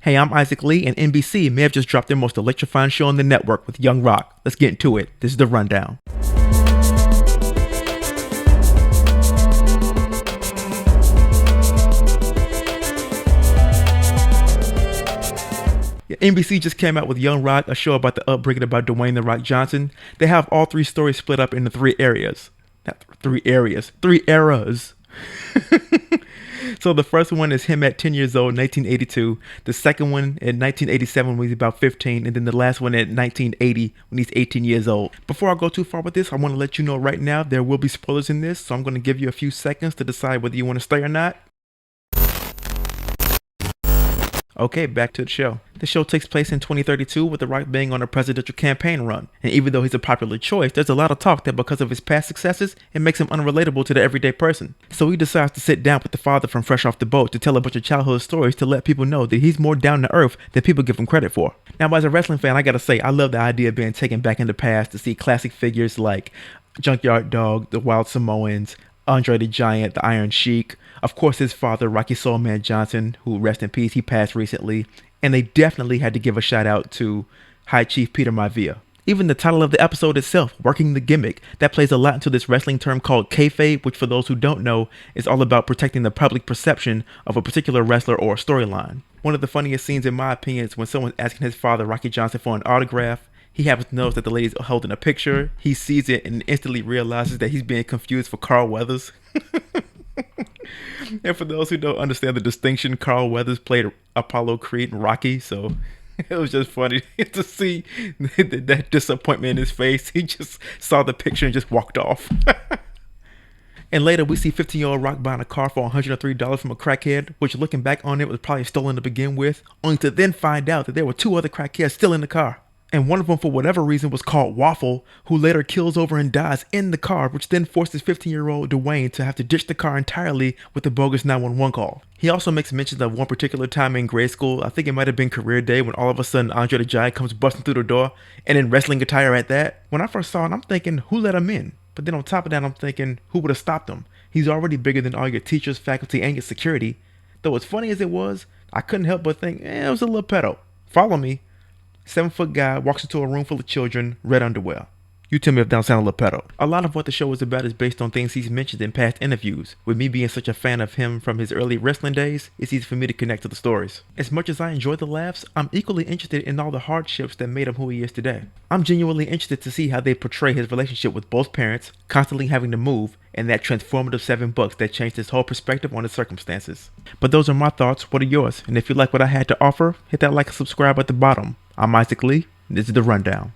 Hey, I'm Isaac Lee, and NBC may have just dropped their most electrifying show on the network with Young Rock. Let's get into it. This is The Rundown. Yeah, NBC just came out with Young Rock, a show about the upbringing about Dwayne "The Rock" Johnson. They have all three stories split up into three areas. Not three areas, three eras. So the first one is him at 10 years old, 1982. The second one in 1987 when he's about 15. And then the last one at 1980 when he's 18 years old. Before I go too far with this, I want to let you know right now there will be spoilers in this. So I'm going to give you a few seconds to decide whether you want to stay or not. Okay, back to the show. The show takes place in 2032 with The Rock being on a presidential campaign run. And even though he's a popular choice, there's a lot of talk that because of his past successes, it makes him unrelatable to the everyday person. So he decides to sit down with the father from Fresh Off the Boat to tell a bunch of childhood stories to let people know that he's more down to earth than people give him credit for. Now, as a wrestling fan, I gotta say, I love the idea of being taken back in the past to see classic figures like Junkyard Dog, the Wild Samoans, Andre the Giant, the Iron Sheik, of course his father, Rocky Soulman Johnson, who rest in peace, he passed recently, and they definitely had to give a shout out to High Chief Peter Maivia. Even the title of the episode itself, Working the Gimmick, that plays a lot into this wrestling term called kayfabe, which for those who don't know, is all about protecting the public perception of a particular wrestler or a storyline. One of the funniest scenes in my opinion is when someone's asking his father, Rocky Johnson, for an autograph. He happens to notice that the lady's holding a picture. He sees it and instantly realizes that he's being confused for Carl Weathers. And for those who don't understand the distinction, Carl Weathers played Apollo Creed and Rocky, so it was just funny to see that disappointment in his face. He just saw the picture and just walked off. And later we see 15-year-old Rock buying a car for $103 from a crackhead, which looking back on it was probably stolen to begin with, only to then find out that there were two other crackheads still in the car. And one of them, for whatever reason, was called Waffle, who later kills over and dies in the car, which then forces 15-year-old Dwayne to have to ditch the car entirely with the bogus 911 call. He also makes mention of one particular time in grade school, I think it might have been career day, when all of a sudden Andre the Giant comes busting through the door, and in wrestling attire at that. When I first saw it, I'm thinking, who let him in? But then on top of that, I'm thinking, who would have stopped him? He's already bigger than all your teachers, faculty, and your security. Though as funny as it was, I couldn't help but think, it was a little pedo. Follow me. 7-foot guy walks into a room full of children, red underwear. You tell me if that sounds a little pedo. A lot of what the show is about is based on things he's mentioned in past interviews. With me being such a fan of him from his early wrestling days, it's easy for me to connect to the stories. As much as I enjoy the laughs, I'm equally interested in all the hardships that made him who he is today. I'm genuinely interested to see how they portray his relationship with both parents, constantly having to move, and that transformative $7 that changed his whole perspective on his circumstances. But those are my thoughts. What are yours? And if you like what I had to offer, hit that like and subscribe at the bottom. I'm Isaac Lee, and this is The Rundown.